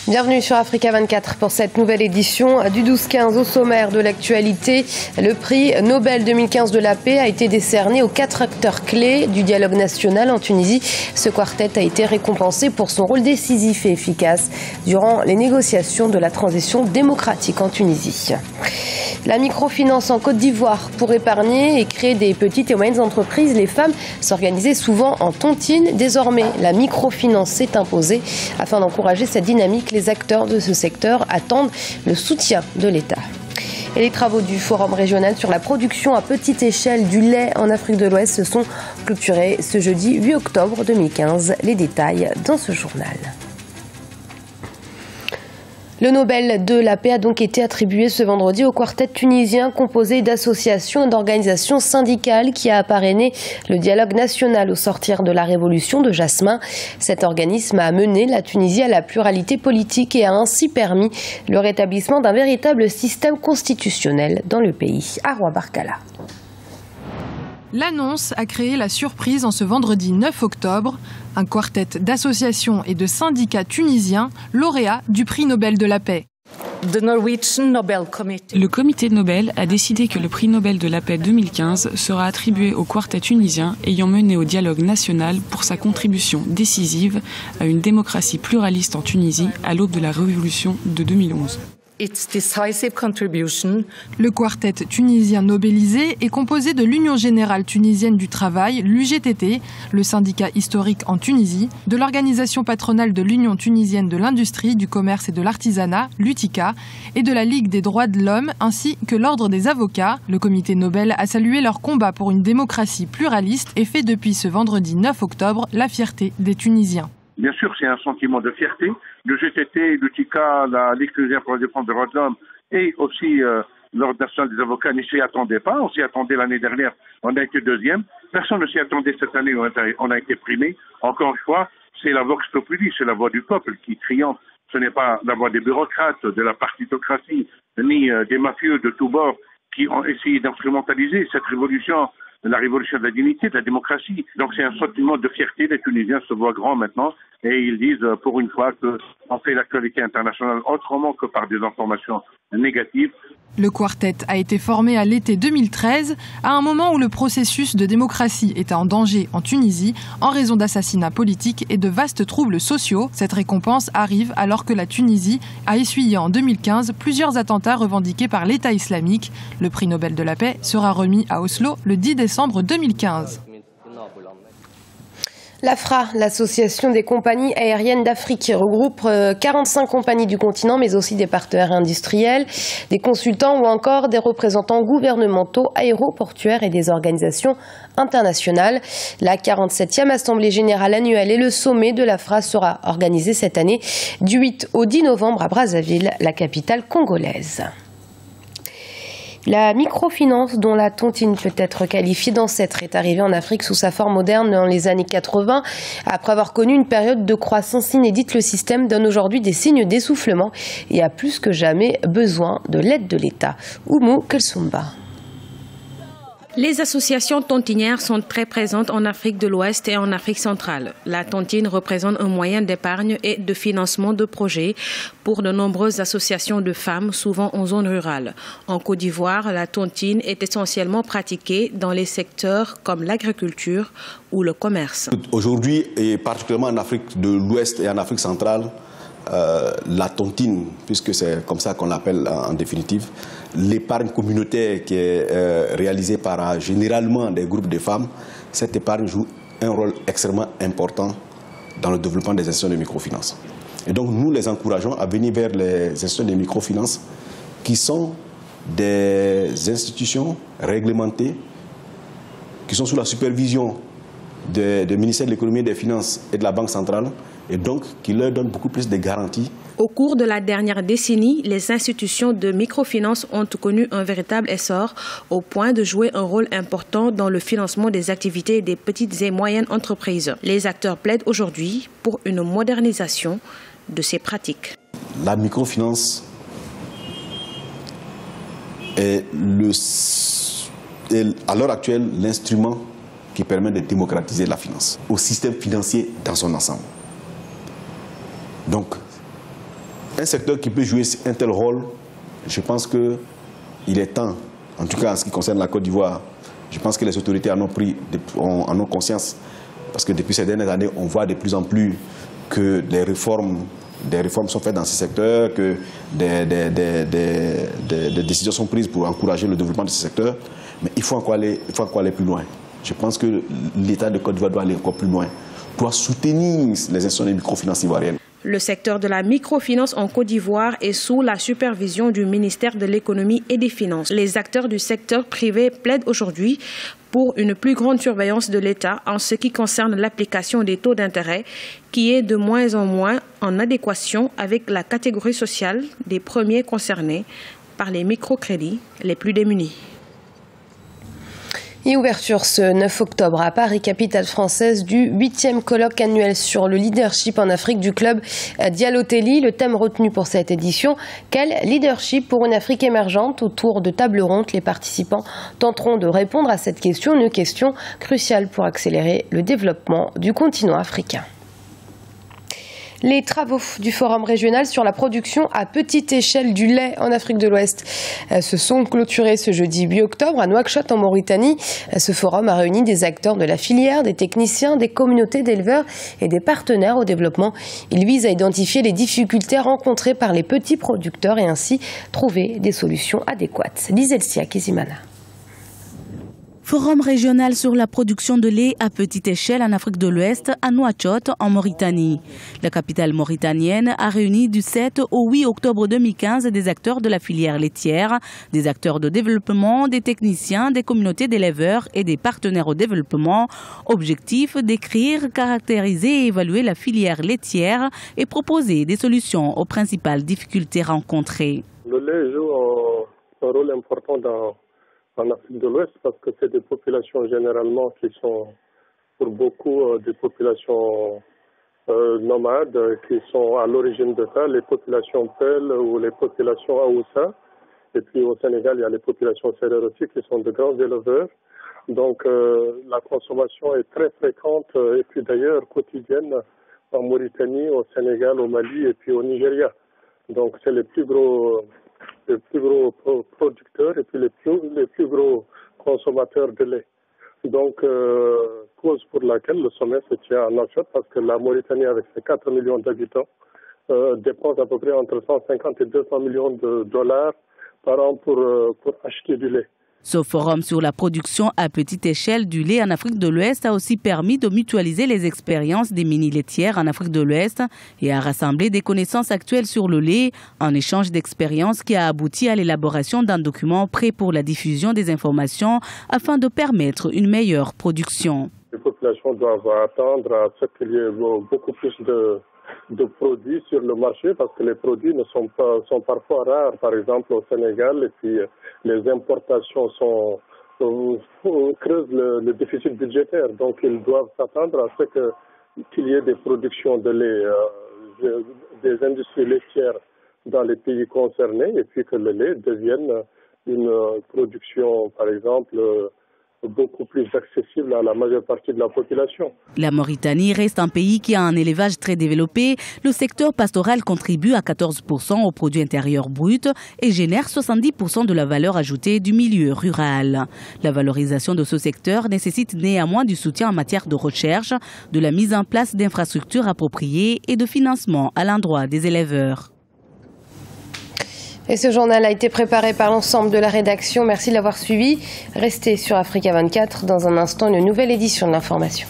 Bienvenue sur Africa 24 pour cette nouvelle édition du 12-15. Au sommaire de l'actualité, le prix Nobel 2015 de la paix a été décerné aux 4 acteurs clés du dialogue national en Tunisie. Ce quartet a été récompensé pour son rôle décisif et efficace durant les négociations de la transition démocratique en Tunisie. La microfinance en Côte d'Ivoire pour épargner et créer des petites et moyennes entreprises. Les femmes s'organisaient souvent en tontine. Désormais, la microfinance s'est imposée. Afin d'encourager cette dynamique, les acteurs de ce secteur attendent le soutien de l'État. Et les travaux du Forum régional sur la production à petite échelle du lait en Afrique de l'Ouest se sont clôturés ce jeudi 8 octobre 2015. Les détails dans ce journal. Le Nobel de la paix a donc été attribué ce vendredi au quartet tunisien composé d'associations et d'organisations syndicales qui a parrainé le dialogue national au sortir de la révolution de Jasmin. Cet organisme a mené la Tunisie à la pluralité politique et a ainsi permis le rétablissement d'un véritable système constitutionnel dans le pays. Arwa Barkala. L'annonce a créé la surprise en ce vendredi 9 octobre. Un quartet d'associations et de syndicats tunisiens lauréats du prix Nobel de la paix. Le comité Nobel a décidé que le prix Nobel de la paix 2015 sera attribué au quartet tunisien ayant mené au dialogue national pour sa contribution décisive à une démocratie pluraliste en Tunisie à l'aube de la révolution de 2011. Le quartet tunisien nobelisé est composé de l'Union générale tunisienne du travail, l'UGTT, le syndicat historique en Tunisie, de l'organisation patronale de l'Union tunisienne de l'industrie, du commerce et de l'artisanat, l'UTICA, et de la Ligue des droits de l'homme, ainsi que l'Ordre des avocats. Le comité Nobel a salué leur combat pour une démocratie pluraliste et fait depuis ce vendredi 9 octobre la fierté des Tunisiens. Bien sûr, c'est un sentiment de fierté. Le GTT, l'UTICA, la Ligue tunisienne pour la défense des droits de l'homme et aussi l'Ordre national des avocats ne s'y attendaient pas. On s'y attendait l'année dernière, on a été deuxième. Personne ne s'y attendait cette année, on a été primé. Encore une fois, c'est la vox populi, c'est la voix du peuple qui triomphe. Ce n'est pas la voix des bureaucrates, de la partitocratie, ni des mafieux de tous bords qui ont essayé d'instrumentaliser cette révolution, la révolution de la dignité, de la démocratie. Donc c'est un sentiment de fierté. Les Tunisiens se voient grands maintenant et ils disent pour une fois qu'on fait l'actualité internationale autrement que par des informations négatives. Le quartet a été formé à l'été 2013, à un moment où le processus de démocratie était en danger en Tunisie en raison d'assassinats politiques et de vastes troubles sociaux. Cette récompense arrive alors que la Tunisie a essuyé en 2015 plusieurs attentats revendiqués par l'État islamique. Le prix Nobel de la paix sera remis à Oslo le 10 décembre 2015. L'AFRA, l'association des compagnies aériennes d'Afrique, regroupe 45 compagnies du continent, mais aussi des partenaires industriels, des consultants ou encore des représentants gouvernementaux, aéroportuaires et des organisations internationales. La 47e Assemblée générale annuelle et le sommet de l'AFRA sera organisé cette année du 8 au 10 novembre à Brazzaville, la capitale congolaise. La microfinance, dont la tontine peut être qualifiée d'ancêtre, est arrivée en Afrique sous sa forme moderne dans les années 80. Après avoir connu une période de croissance inédite, le système donne aujourd'hui des signes d'essoufflement et a plus que jamais besoin de l'aide de l'État. Oumou Kelsumba. Les associations tontinières sont très présentes en Afrique de l'Ouest et en Afrique centrale. La tontine représente un moyen d'épargne et de financement de projets pour de nombreuses associations de femmes, souvent en zone rurale. En Côte d'Ivoire, la tontine est essentiellement pratiquée dans les secteurs comme l'agriculture ou le commerce. Aujourd'hui, et particulièrement en Afrique de l'Ouest et en Afrique centrale, la tontine, puisque c'est comme ça qu'on l'appelle en définitive, l'épargne communautaire qui est réalisée par généralement des groupes de femmes, cette épargne joue un rôle extrêmement important dans le développement des institutions de microfinance. Et donc nous les encourageons à venir vers les institutions de microfinance qui sont des institutions réglementées, qui sont sous la supervision du ministère de l'économie et des finances et de la Banque centrale, et donc qui leur donne beaucoup plus de garanties. Au cours de la dernière décennie, les institutions de microfinance ont connu un véritable essor au point de jouer un rôle important dans le financement des activités des petites et moyennes entreprises. Les acteurs plaident aujourd'hui pour une modernisation de ces pratiques. La microfinance est à l'heure actuelle l'instrument qui permet de démocratiser la finance au système financier dans son ensemble. Donc, un secteur qui peut jouer un tel rôle, je pense qu'il est temps, en tout cas en ce qui concerne la Côte d'Ivoire, je pense que les autorités en ont conscience. Parce que depuis ces dernières années, on voit de plus en plus que des réformes sont faites dans ce secteur, que des décisions sont prises pour encourager le développement de ce secteur. Mais il faut encore aller plus loin. Je pense que l'État de Côte d'Ivoire doit aller encore plus loin, doit soutenir les institutions de microfinance ivoiriennes. Le secteur de la microfinance en Côte d'Ivoire est sous la supervision du ministère de l'Économie et des Finances. Les acteurs du secteur privé plaident aujourd'hui pour une plus grande surveillance de l'État en ce qui concerne l'application des taux d'intérêt qui est de moins en moins en adéquation avec la catégorie sociale des premiers concernés par les microcrédits les plus démunis. Et ouverture ce 9 octobre à Paris, capitale française, du 8e colloque annuel sur le leadership en Afrique du club Dialotelli. Le thème retenu pour cette édition, quel leadership pour une Afrique émergente? Autour de tables rondes, les participants tenteront de répondre à cette question, une question cruciale pour accélérer le développement du continent africain. Les travaux du Forum régional sur la production à petite échelle du lait en Afrique de l'Ouest se sont clôturés ce jeudi 8 octobre à Nouakchott en Mauritanie. Ce forum a réuni des acteurs de la filière, des techniciens, des communautés d'éleveurs et des partenaires au développement. Il vise à identifier les difficultés rencontrées par les petits producteurs et ainsi trouver des solutions adéquates. Liselcia Kizimana. Forum régional sur la production de lait à petite échelle en Afrique de l'Ouest, à Nouakchott, en Mauritanie. La capitale mauritanienne a réuni du 7 au 8 octobre 2015 des acteurs de la filière laitière, des acteurs de développement, des techniciens, des communautés d'éleveurs et des partenaires au développement. Objectif, décrire, caractériser et évaluer la filière laitière et proposer des solutions aux principales difficultés rencontrées. Le lait joue un rôle important en Afrique de l'Ouest parce que c'est des populations généralement qui sont pour beaucoup des populations nomades qui sont à l'origine de ça, les populations Peul ou les populations Aoussa. Et puis au Sénégal, il y a les populations sérères aussi qui sont de grands éleveurs. Donc la consommation est très fréquente et puis d'ailleurs quotidienne en Mauritanie, au Sénégal, au Mali et puis au Nigeria. Donc c'est les plus gros producteurs et puis les plus gros consommateurs de lait. Donc, cause pour laquelle le sommet se tient à Nouakchott, parce que la Mauritanie, avec ses 4 millions d'habitants, dépense à peu près entre 150 et 200 millions de dollars par an pour acheter du lait. Ce forum sur la production à petite échelle du lait en Afrique de l'Ouest a aussi permis de mutualiser les expériences des mini-laitières en Afrique de l'Ouest et a rassemblé des connaissances actuelles sur le lait, un échange d'expériences qui a abouti à l'élaboration d'un document prêt pour la diffusion des informations afin de permettre une meilleure production. Les populations doivent attendre à ce qu'il y ait beaucoup plus de produits sur le marché parce que les produits sont parfois rares, par exemple au Sénégal, et puis les importations creusent le déficit budgétaire. Donc ils doivent s'attendre à ce qu'il y ait des productions de lait, des industries laitières dans les pays concernés et puis que le lait devienne une production, par exemple, beaucoup plus accessible à la majeure partie de la population. La Mauritanie reste un pays qui a un élevage très développé. Le secteur pastoral contribue à 14% au produit intérieur brut et génère 70% de la valeur ajoutée du milieu rural. La valorisation de ce secteur nécessite néanmoins du soutien en matière de recherche, de la mise en place d'infrastructures appropriées et de financement à l'endroit des éleveurs. Et ce journal a été préparé par l'ensemble de la rédaction. Merci de l'avoir suivi. Restez sur Africa 24. Dans un instant, une nouvelle édition de l'information.